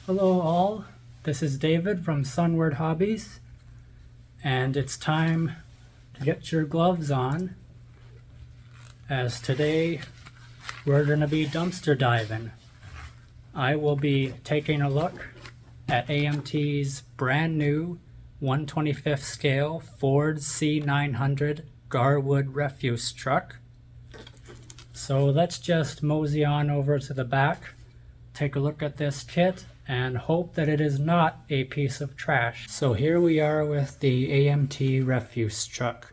Hello all, this is David from Sunward Hobbies, and it's time to get your gloves on, as today we're going to be dumpster diving. I will be taking a look at AMT's brand new 1/25th scale Ford C-900 GarWood refuse truck. So let's just mosey on over to the back, take a look at this kit, and hope that it is not a piece of trash. So here we are with the AMT refuse truck.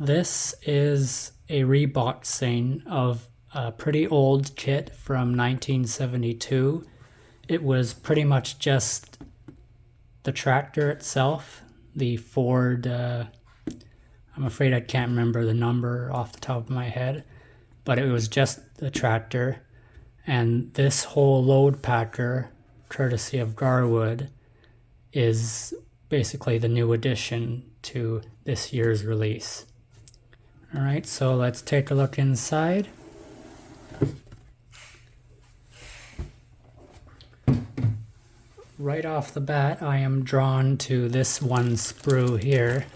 This is a reboxing of a pretty old kit from 1972. It was pretty much just the tractor itself, the Ford, I'm afraid I can't remember the number off the top of my head, but it was just the tractor, and this whole load packer, courtesy of GarWood, is basically the new addition to this year's release. Alright, so let's take a look inside. Right off the bat, I am drawn to this one sprue here.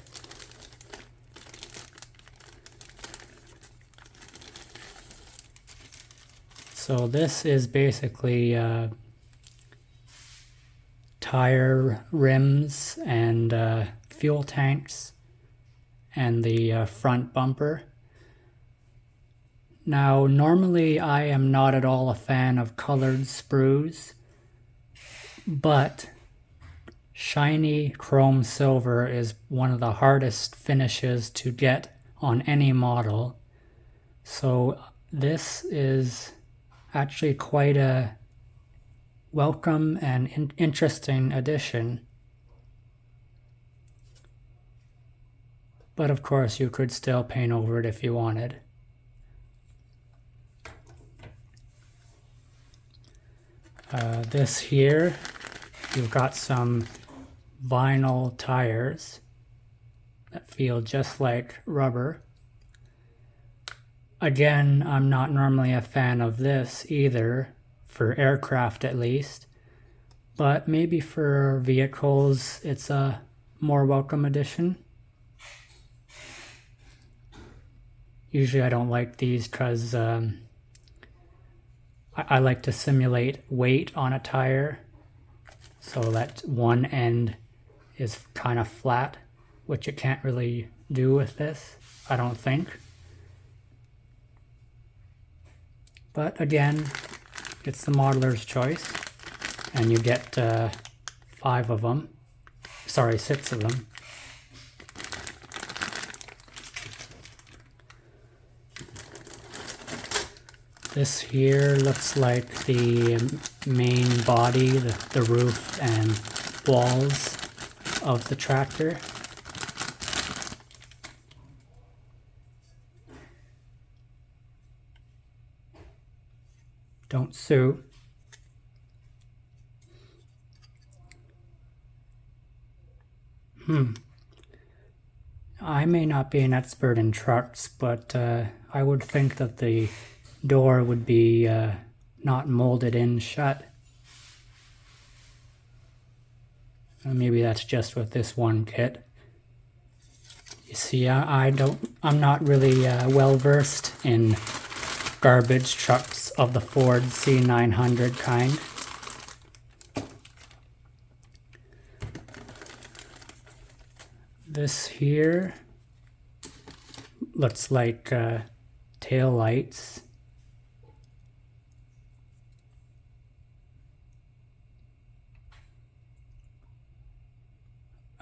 So this is basically tire rims and fuel tanks and the front bumper. Now, normally I am not at all a fan of colored sprues, but shiny chrome silver is one of the hardest finishes to get on any model. So this is actually quite a welcome and interesting addition. But of course you could still paint over it if you wanted. This here, you've got some vinyl tires that feel just like rubber. Again, I'm not normally a fan of this either, for aircraft at least, but maybe for vehicles it's a more welcome addition. Usually I don't like these because I like to simulate weight on a tire so that one end is kind of flat, which it can't really do with this, I don't think. But again, it's the modeler's choice, and you get 6 of them. This here looks like the main body, the roof and walls of the tractor. Don't sue. I may not be an expert in trucks, but I would think that the door would be not molded in shut. Maybe that's just with this one kit. You see, I'm not really well versed in garbage trucks of the Ford C-900 kind. This here looks like tail lights.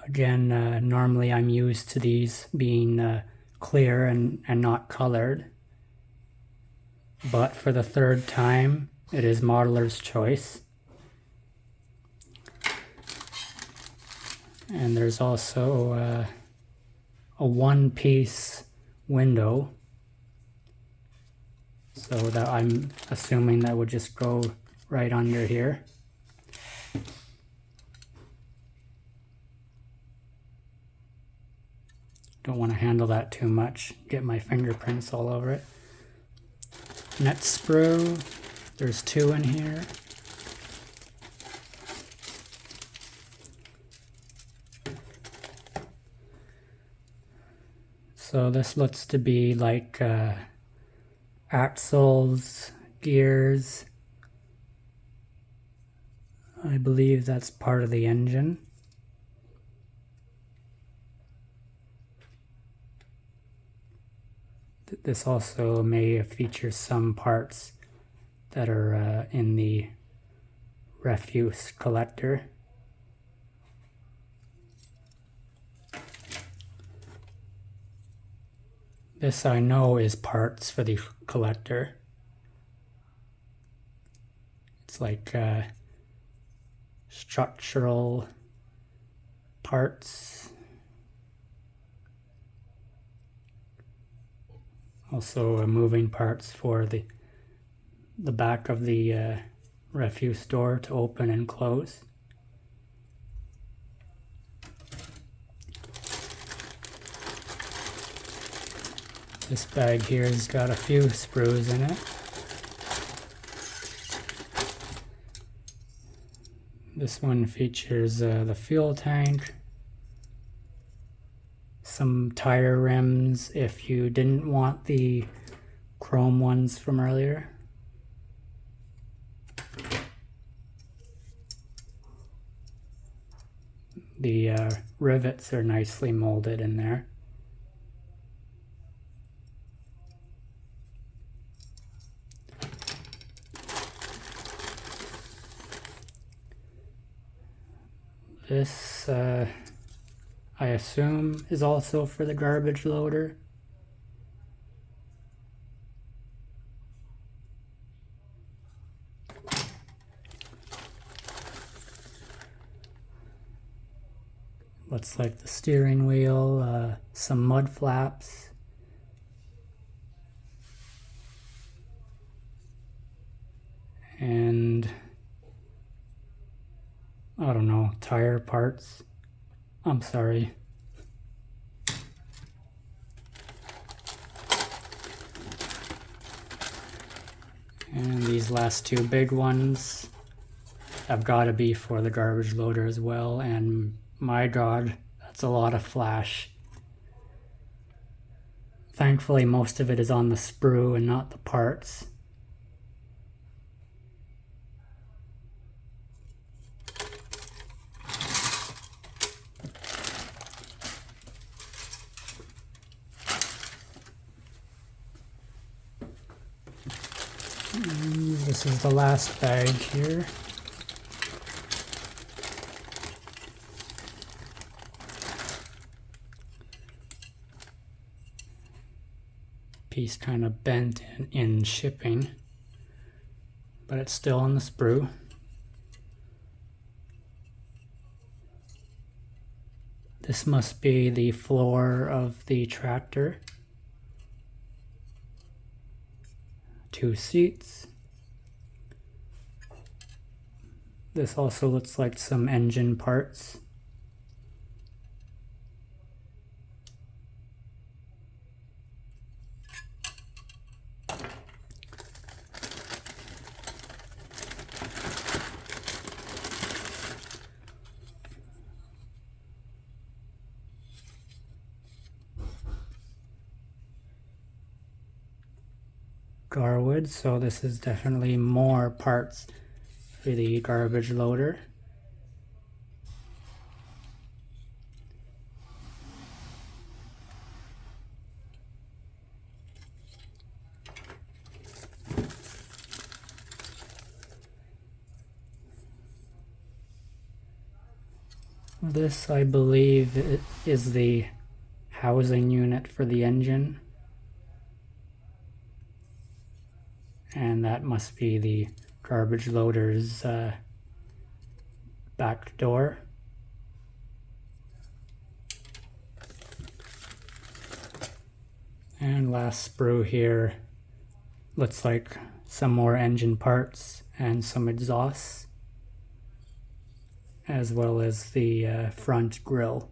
Again, normally I'm used to these being clear and not colored. But for the third time, it is modeler's choice. And there's also a one-piece window. So that I'm assuming that would just go right under here. Don't want to handle that too much, get my fingerprints all over it. Net sprue, there's 2 in here. So this looks to be like axles, gears. I believe that's part of the engine. This also may feature some parts that are in the refuse collector. This I know is parts for the collector. It's like structural parts. Also moving parts for the back of the refuse door to open and close. This bag here has got a few sprues in it. This one features the fuel tank, some tire rims if you didn't want the chrome ones from earlier. The rivets are nicely molded in there. This, I assume, is also for the garbage loader. Looks like the steering wheel, some mud flaps. And I don't know, tire parts. I'm sorry. And these last two big ones have got to be for the garbage loader as well. And my God, that's a lot of flash. Thankfully, most of it is on the sprue and not the parts. And this is the last bag here. Piece kind of bent in shipping, but it's still on the sprue. This must be the floor of the tractor. 2 seats. This also looks like some engine parts. GarWood, so this is definitely more parts for the garbage loader. This, I believe, is the housing unit for the engine. And that must be the garbage loader's back door. And last sprue here looks like some more engine parts and some exhausts, as well as the front grille.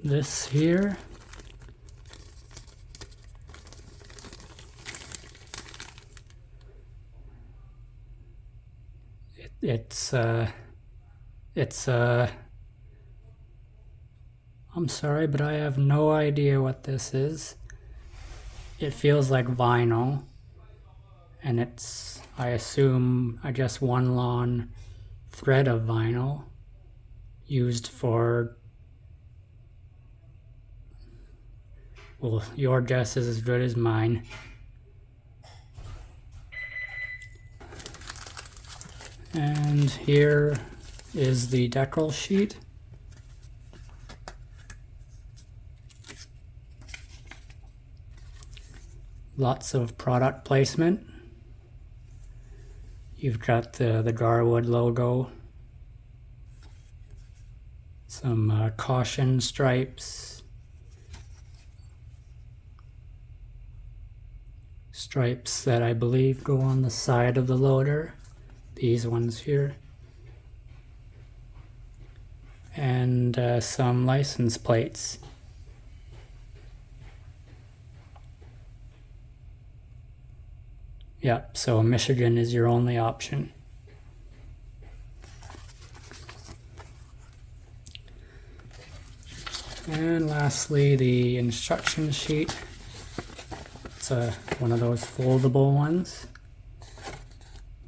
This here I'm sorry, but I have no idea what this is. It feels like vinyl, and it's, I assume, I guess one long thread of vinyl used for, well, your guess is as good as mine. And here is the decal sheet. Lots of product placement. You've got the GarWood logo, some caution stripes, that I believe go on the side of the loader, these ones here, and some license plates. Yeah, so Michigan is your only option. And lastly, the instruction sheet. It's one of those foldable ones.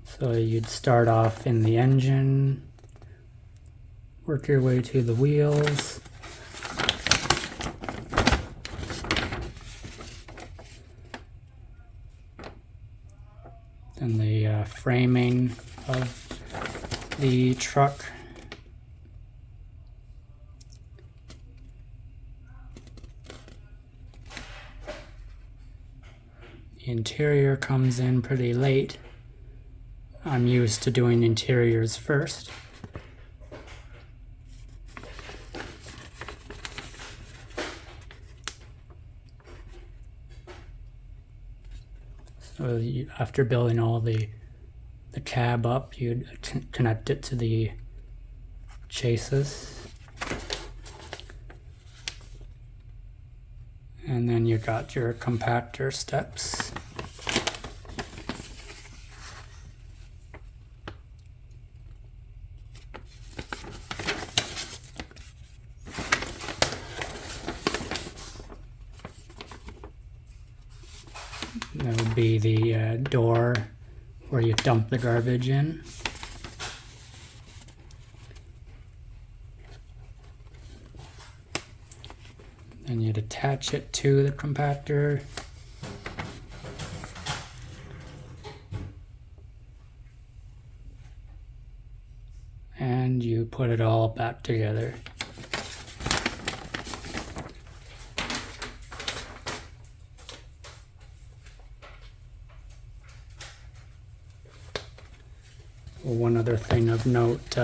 So you'd start off in the engine, work your way to the wheels, and the framing of the truck. The interior comes in pretty late. I'm used to doing interiors first. So after building all the cab up, you'd connect it to the chassis. And then you got your compactor steps. That would be the door where you dump the garbage in. Then you'd attach it to the compactor. And you put it all back together. One other thing of note,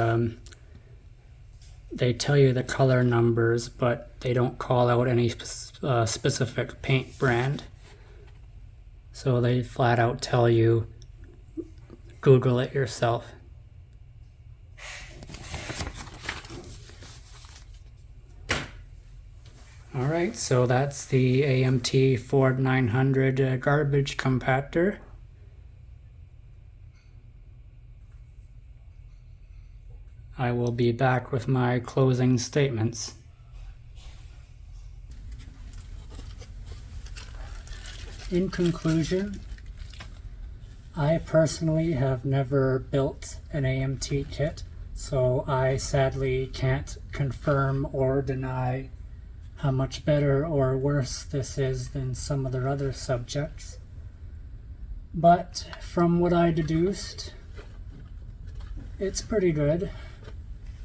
they tell you the color numbers, but they don't call out any specific paint brand. So they flat out tell you, Google it yourself. Alright, so that's the AMT Ford 900 garbage compactor. I will be back with my closing statements. In conclusion, I personally have never built an AMT kit, so I sadly can't confirm or deny how much better or worse this is than some of their other subjects. But from what I deduced, it's pretty good,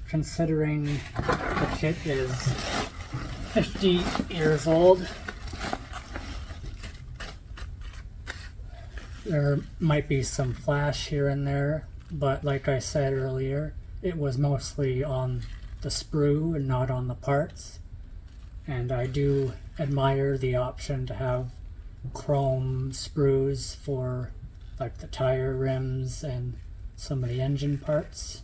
considering the kit is 50 years old. There might be some flash here and there, but like I said earlier, it was mostly on the sprue and not on the parts. And I do admire the option to have chrome sprues for like the tire rims and some of the engine parts.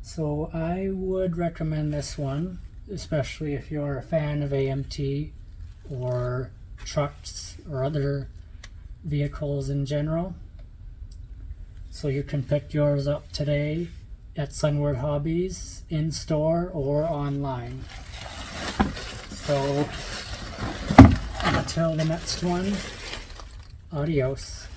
So I would recommend this one, especially if you're a fan of AMT or trucks or other vehicles in general. So you can pick yours up today at Sunward Hobbies, in store or online. So until the next one, adios.